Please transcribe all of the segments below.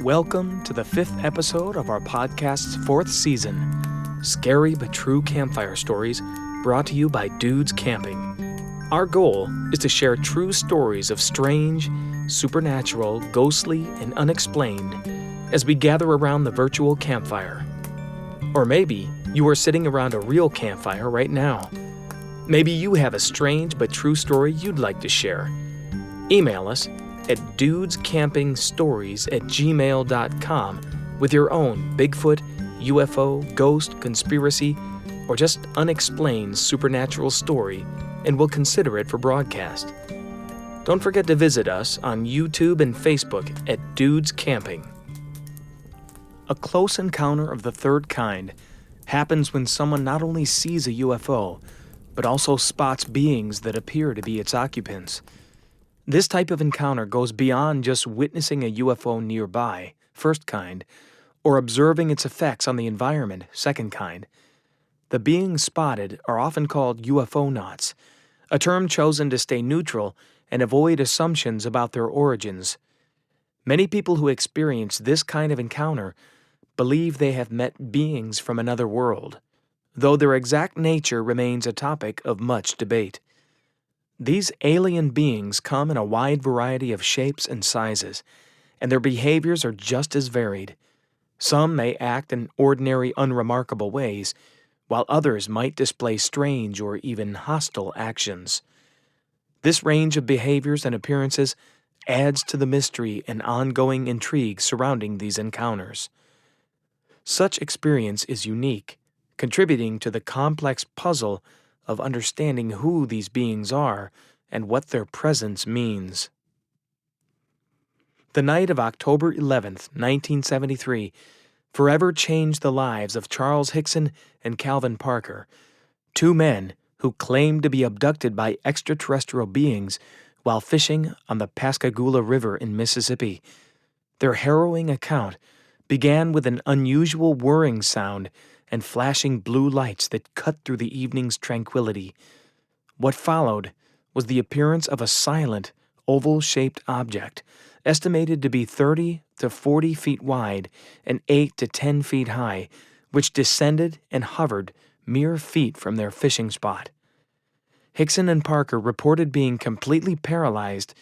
Welcome to the 5th episode of our podcast's 4th season, Scary But True Campfire Stories, brought to you by Dudes Camping. Our goal is to share true stories of strange, supernatural, ghostly, and unexplained as we gather around the virtual campfire. Or maybe you are sitting around a real campfire right now. Maybe you have a strange but true story you'd like to share. Email us at dudescampingstories@gmail.com with your own Bigfoot, UFO, ghost, conspiracy, or just unexplained supernatural story, and we'll consider it for broadcast. Don't forget to visit us on YouTube and Facebook at Dudes Camping. A close encounter of the third kind happens when someone not only sees a UFO, but also spots beings that appear to be its occupants. This type of encounter goes beyond just witnessing a UFO nearby, first kind, or observing its effects on the environment, second kind. The beings spotted are often called UFO-nauts, a term chosen to stay neutral and avoid assumptions about their origins. Many people who experience this kind of encounter believe they have met beings from another world, though their exact nature remains a topic of much debate. These alien beings come in a wide variety of shapes and sizes, and their behaviors are just as varied. Some may act in ordinary, unremarkable ways, while others might display strange or even hostile actions. This range of behaviors and appearances adds to the mystery and ongoing intrigue surrounding these encounters. Such experience is unique, contributing to the complex puzzle of understanding who these beings are and what their presence means. The night of October 11th, 1973, forever changed the lives of Charles Hickson and Calvin Parker, two men who claimed to be abducted by extraterrestrial beings while fishing on the Pascagoula River in Mississippi. Their harrowing account began with an unusual whirring sound and flashing blue lights that cut through the evening's tranquility. What followed was the appearance of a silent, oval-shaped object, estimated to be 30 to 40 feet wide and 8 to 10 feet high, which descended and hovered mere feet from their fishing spot. Hickson and Parker reported being completely paralyzed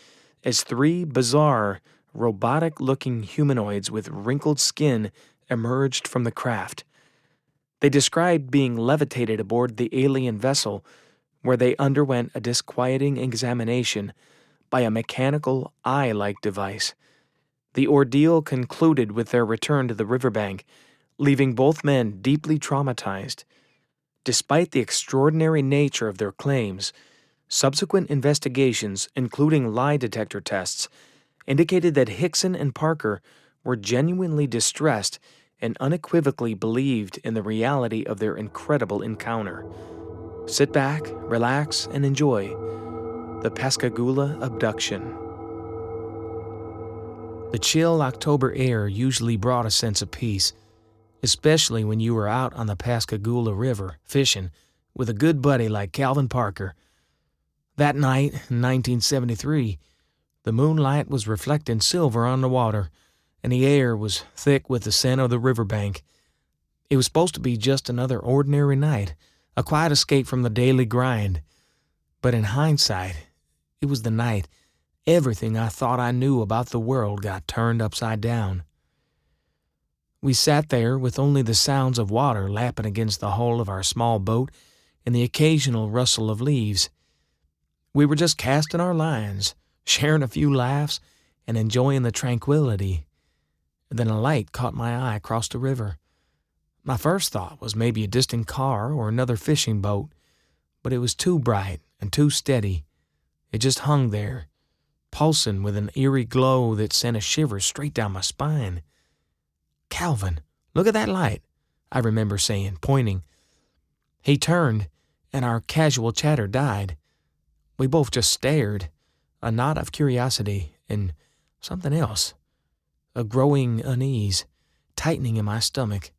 as three bizarre, robotic-looking humanoids with wrinkled skin emerged from the craft. They described being levitated aboard the alien vessel, where they underwent a disquieting examination by a mechanical eye-like device. The ordeal concluded with their return to the riverbank, leaving both men deeply traumatized. Despite the extraordinary nature of their claims, subsequent investigations, including lie detector tests, indicated that Hickson and Parker were genuinely distressed and unequivocally believed in the reality of their incredible encounter. Sit back, relax, and enjoy the Pascagoula Abduction. The chill October air usually brought a sense of peace, especially when you were out on the Pascagoula River fishing with a good buddy like Calvin Parker. That night in 1973, the moonlight was reflecting silver on the water, and the air was thick with the scent of the riverbank. It was supposed to be just another ordinary night, a quiet escape from the daily grind. But in hindsight, it was the night everything I thought I knew about the world got turned upside down. We sat there with only the sounds of water lapping against the hull of our small boat and the occasional rustle of leaves. We were just casting our lines, sharing a few laughs, and enjoying the tranquility. Then a light caught my eye across the river. My first thought was maybe a distant car or another fishing boat, but it was too bright and too steady. It just hung there, pulsing with an eerie glow that sent a shiver straight down my spine. "Calvin, look at that light," I remember saying, pointing. He turned, and our casual chatter died. We both just stared, a knot of curiosity and something else. A growing unease, tightening in my stomach.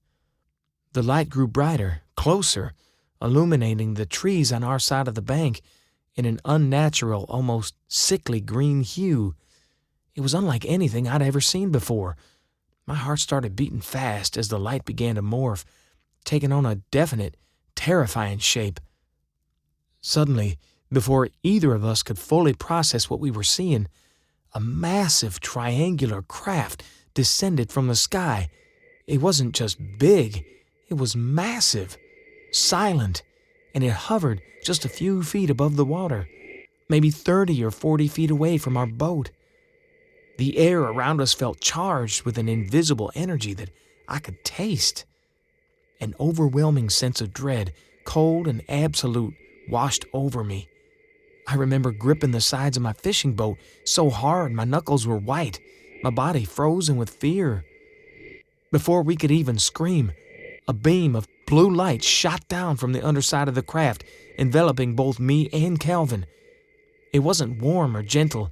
The light grew brighter, closer, illuminating the trees on our side of the bank in an unnatural, almost sickly green hue. It was unlike anything I'd ever seen before, My heart started beating fast as the light began to morph, taking on a definite, terrifying shape. Suddenly, before either of us could fully process what we were seeing, a massive triangular craft descended from the sky. It wasn't just big, it was massive, silent, and it hovered just a few feet above the water, maybe 30 or 40 feet away from our boat. The air around us felt charged with an invisible energy that I could taste. An overwhelming sense of dread, cold and absolute, washed over me. I remember gripping the sides of my fishing boat so hard my knuckles were white, my body frozen with fear. Before we could even scream, a beam of blue light shot down from the underside of the craft, enveloping both me and Calvin. It wasn't warm or gentle.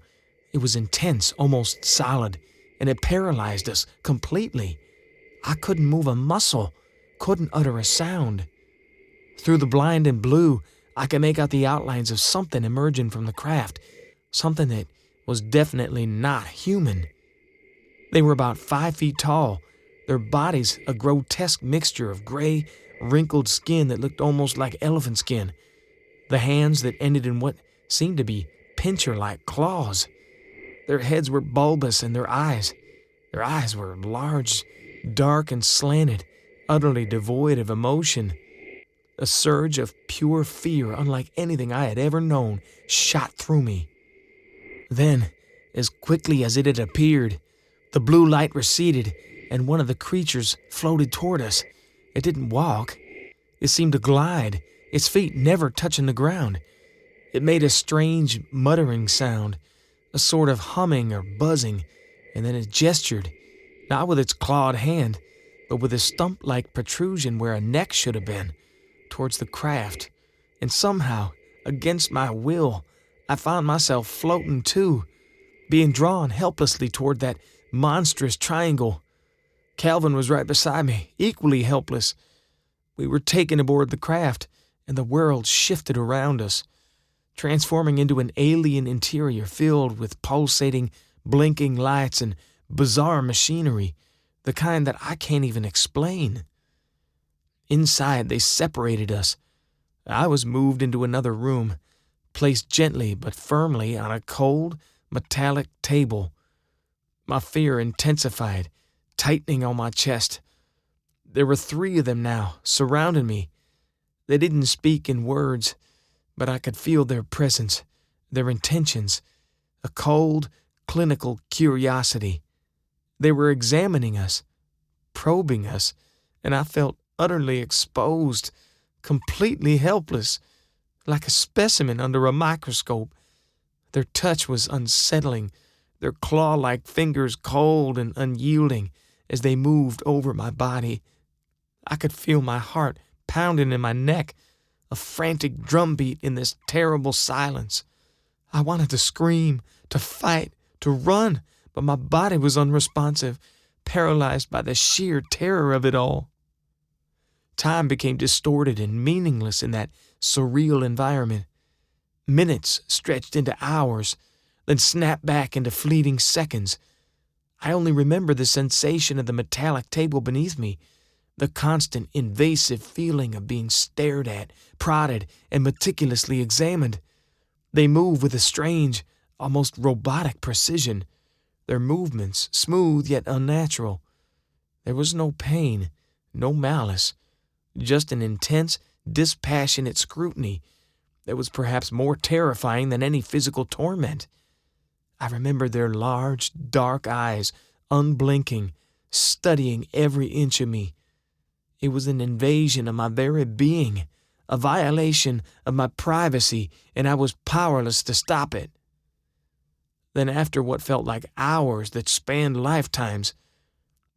It was intense, almost solid, and it paralyzed us completely. I couldn't move a muscle, couldn't utter a sound. Through the blinding blue, I could make out the outlines of something emerging from the craft, something that was definitely not human. They were about 5 feet tall, their bodies a grotesque mixture of gray, wrinkled skin that looked almost like elephant skin, the hands that ended in what seemed to be pincher-like claws. Their heads were bulbous and their eyes were large, dark and slanted, utterly devoid of emotion. A surge of pure fear, unlike anything I had ever known, shot through me. Then, as quickly as it had appeared, the blue light receded and one of the creatures floated toward us. It didn't walk. It seemed to glide, its feet never touching the ground. It made a strange muttering sound, a sort of humming or buzzing, and then it gestured, not with its clawed hand, but with a stump-like protrusion where a neck should have been, towards the craft. And somehow, against my will, I found myself floating too, being drawn helplessly toward that monstrous triangle. Calvin was right beside me, equally helpless. We were taken aboard the craft, and the world shifted around us, transforming into an alien interior filled with pulsating, blinking lights and bizarre machinery, the kind that I can't even explain. Inside, they separated us. I was moved into another room, placed gently but firmly on a cold, metallic table. My fear intensified, tightening on my chest. There were 3 of them now, surrounding me. They didn't speak in words, but I could feel their presence, their intentions, a cold, clinical curiosity. They were examining us, probing us, and I felt utterly exposed, completely helpless, like a specimen under a microscope. Their touch was unsettling, their claw-like fingers cold and unyielding as they moved over my body. I could feel my heart pounding in my neck, a frantic drumbeat in this terrible silence. I wanted to scream, to fight, to run, but my body was unresponsive, paralyzed by the sheer terror of it all. Time became distorted and meaningless in that surreal environment. Minutes stretched into hours, then snapped back into fleeting seconds. I only remember the sensation of the metallic table beneath me, the constant invasive feeling of being stared at, prodded, and meticulously examined. They moved with a strange, almost robotic precision, their movements smooth yet unnatural. There was no pain, no malice, just an intense, dispassionate scrutiny that was perhaps more terrifying than any physical torment. I remember their large, dark eyes, unblinking, studying every inch of me. It was an invasion of my very being, a violation of my privacy, and I was powerless to stop it. Then after what felt like hours that spanned lifetimes,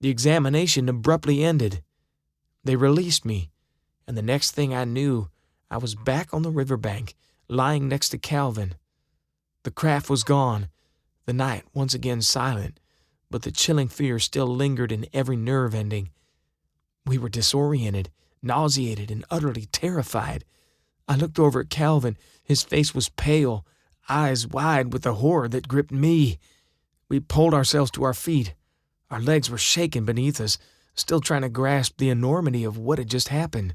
the examination abruptly ended. They released me, and the next thing I knew, I was back on the riverbank, lying next to Calvin. The craft was gone, the night once again silent, but the chilling fear still lingered in every nerve ending. We were disoriented, nauseated, and utterly terrified. I looked over at Calvin. His face was pale, eyes wide with the horror that gripped me. We pulled ourselves to our feet. Our legs were shaking beneath us, still trying to grasp the enormity of what had just happened.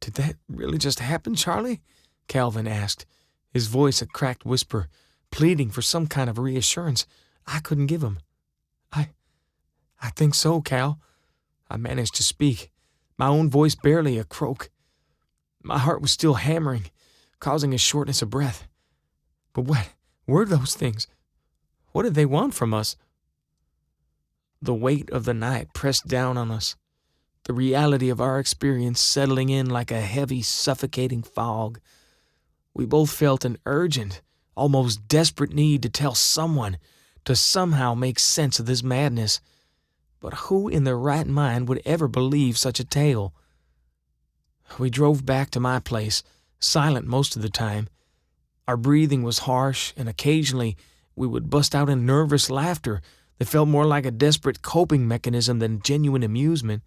"Did that really just happen, Charlie?" Calvin asked, his voice a cracked whisper, pleading for some kind of reassurance I couldn't give him. I think so, Cal." I managed to speak, my own voice barely a croak. My heart was still hammering, causing a shortness of breath. But what were those things? What did they want from us? The weight of the night pressed down on us, the reality of our experience settling in like a heavy, suffocating fog. We both felt an urgent, almost desperate need to tell someone, to somehow make sense of this madness. But who in their right mind would ever believe such a tale? We drove back to my place, silent most of the time. Our breathing was harsh, and occasionally we would bust out in nervous laughter that felt more like a desperate coping mechanism than genuine amusement.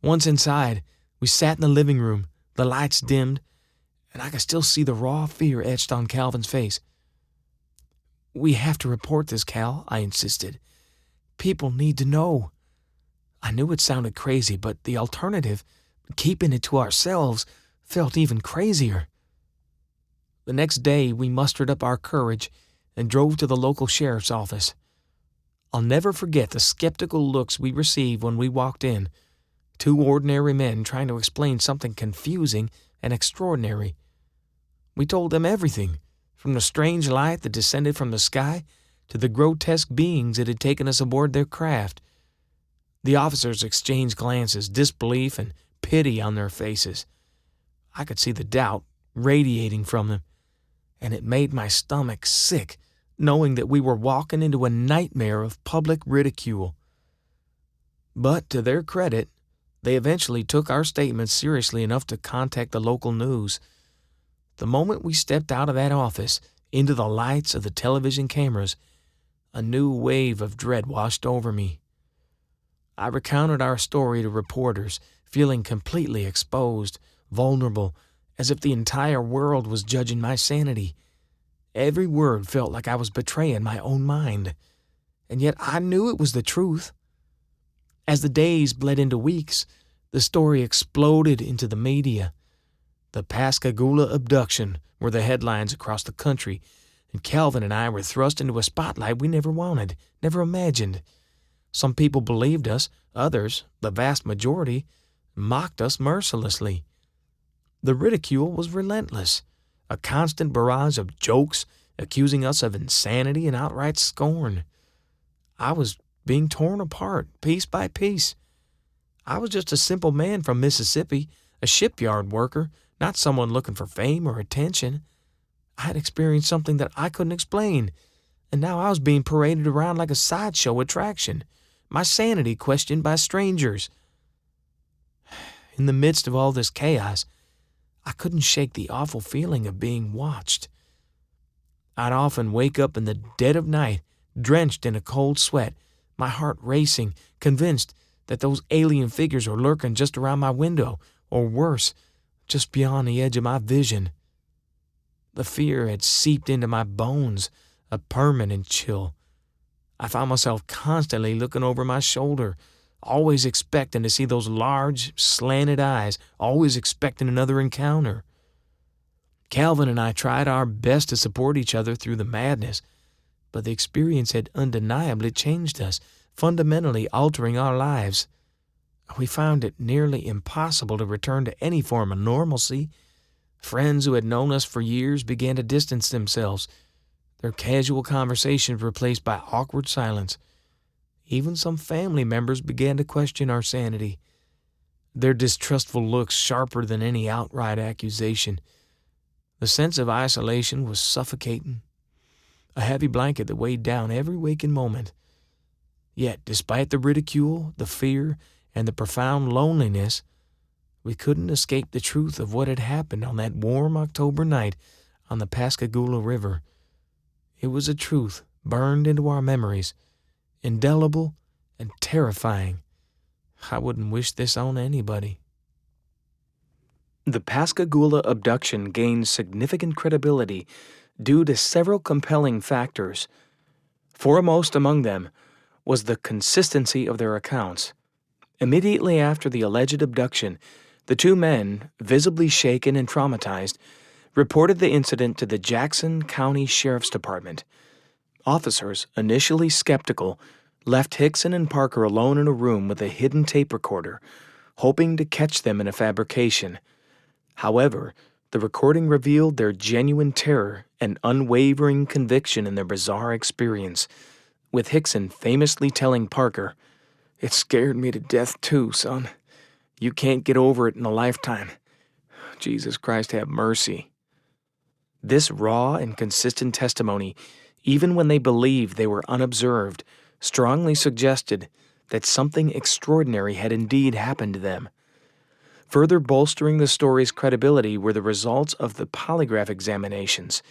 Once inside, we sat in the living room, the lights dimmed, and I could still see the raw fear etched on Calvin's face. "We have to report this, Cal," I insisted. "People need to know." I knew it sounded crazy, but the alternative, keeping it to ourselves, felt even crazier. The next day, we mustered up our courage and drove to the local sheriff's office. I'll never forget the skeptical looks we received when we walked in. Two ordinary men trying to explain something confusing and extraordinary. We told them everything, from the strange light that descended from the sky to the grotesque beings that had taken us aboard their craft. The officers exchanged glances, disbelief and pity on their faces. I could see the doubt radiating from them, and it made my stomach sick knowing that we were walking into a nightmare of public ridicule. But to their credit, they eventually took our statements seriously enough to contact the local news. The moment we stepped out of that office into the lights of the television cameras, a new wave of dread washed over me. I recounted our story to reporters, feeling completely exposed, vulnerable, as if the entire world was judging my sanity. Every word felt like I was betraying my own mind, and yet I knew it was the truth. As the days bled into weeks, the story exploded into the media. The Pascagoula Abduction were the headlines across the country, and Calvin and I were thrust into a spotlight we never wanted, never imagined. Some people believed us, others, the vast majority, mocked us mercilessly. The ridicule was relentless, a constant barrage of jokes accusing us of insanity and outright scorn. I was being torn apart, piece by piece. I was just a simple man from Mississippi, a shipyard worker, not someone looking for fame or attention. I had experienced something that I couldn't explain, and now I was being paraded around like a sideshow attraction, my sanity questioned by strangers. In the midst of all this chaos, I couldn't shake the awful feeling of being watched. I'd often wake up in the dead of night, drenched in a cold sweat, my heart racing, convinced that those alien figures were lurking just around my window, or worse, just beyond the edge of my vision. The fear had seeped into my bones, a permanent chill. I found myself constantly looking over my shoulder, always expecting to see those large, slanted eyes, always expecting another encounter. Calvin and I tried our best to support each other through the madness, but the experience had undeniably changed us, fundamentally altering our lives. We found it nearly impossible to return to any form of normalcy. Friends who had known us for years began to distance themselves, their casual conversations replaced by awkward silence. Even some family members began to question our sanity, their distrustful looks sharper than any outright accusation. The sense of isolation was suffocating, a heavy blanket that weighed down every waking moment. Yet, despite the ridicule, the fear, and the profound loneliness, we couldn't escape the truth of what had happened on that warm October night on the Pascagoula River. It was a truth burned into our memories, indelible and terrifying. I wouldn't wish this on anybody. The Pascagoula abduction gained significant credibility due to several compelling factors. Foremost among them was the consistency of their accounts. Immediately after the alleged abduction, the two men, visibly shaken and traumatized, reported the incident to the Jackson County Sheriff's Department. Officers, initially skeptical, left Hickson and Parker alone in a room with a hidden tape recorder, hoping to catch them in a fabrication. However, the recording revealed their genuine terror and unwavering conviction in their bizarre experience, with Hickson famously telling Parker, "It scared me to death too, son. You can't get over it in a lifetime. Jesus Christ, have mercy." This raw and consistent testimony, even when they believed they were unobserved, strongly suggested that something extraordinary had indeed happened to them. Further bolstering the story's credibility were the results of the polygraph examinations,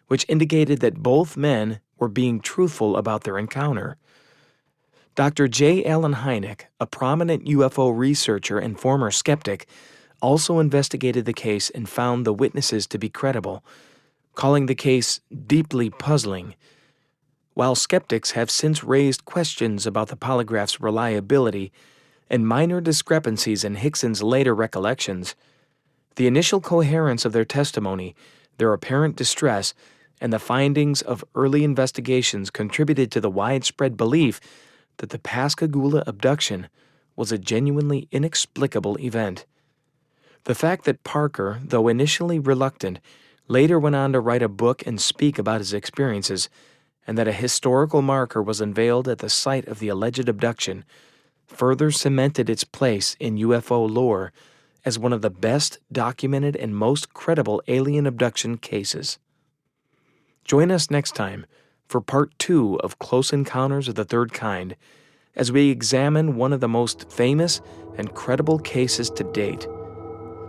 which indicated that both men were being truthful about their encounter. Dr. J. Allen Hynek, a prominent UFO researcher and former skeptic, also investigated the case and found the witnesses to be credible, calling the case deeply puzzling. While skeptics have since raised questions about the polygraph's reliability and minor discrepancies in Hickson's later recollections, the initial coherence of their testimony, their apparent distress, and the findings of early investigations contributed to the widespread belief that the Pascagoula abduction was a genuinely inexplicable event. The fact that Parker, though initially reluctant, later went on to write a book and speak about his experiences, and that a historical marker was unveiled at the site of the alleged abduction, further cemented its place in UFO lore as one of the best documented and most credible alien abduction cases. Join us next time for Part 2 of Close Encounters of the Third Kind, as we examine one of the most famous and credible cases to date,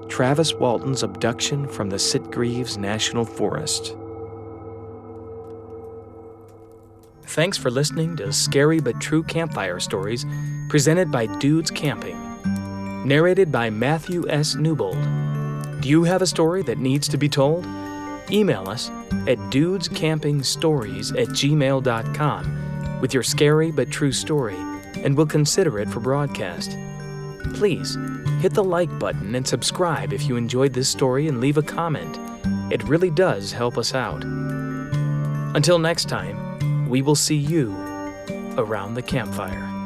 Travis Walton's abduction from the Sitgreaves National Forest. Thanks for listening to Scary But True Campfire Stories, presented by Dudes Camping. Narrated by Matthew S. Newbold. Do you have a story that needs to be told? Email us at dudescampingstories@gmail.com with your scary but true story, and we'll consider it for broadcast. Please, hit the like button and subscribe if you enjoyed this story, and leave a comment. It really does help us out. Until next time, we will see you around the campfire.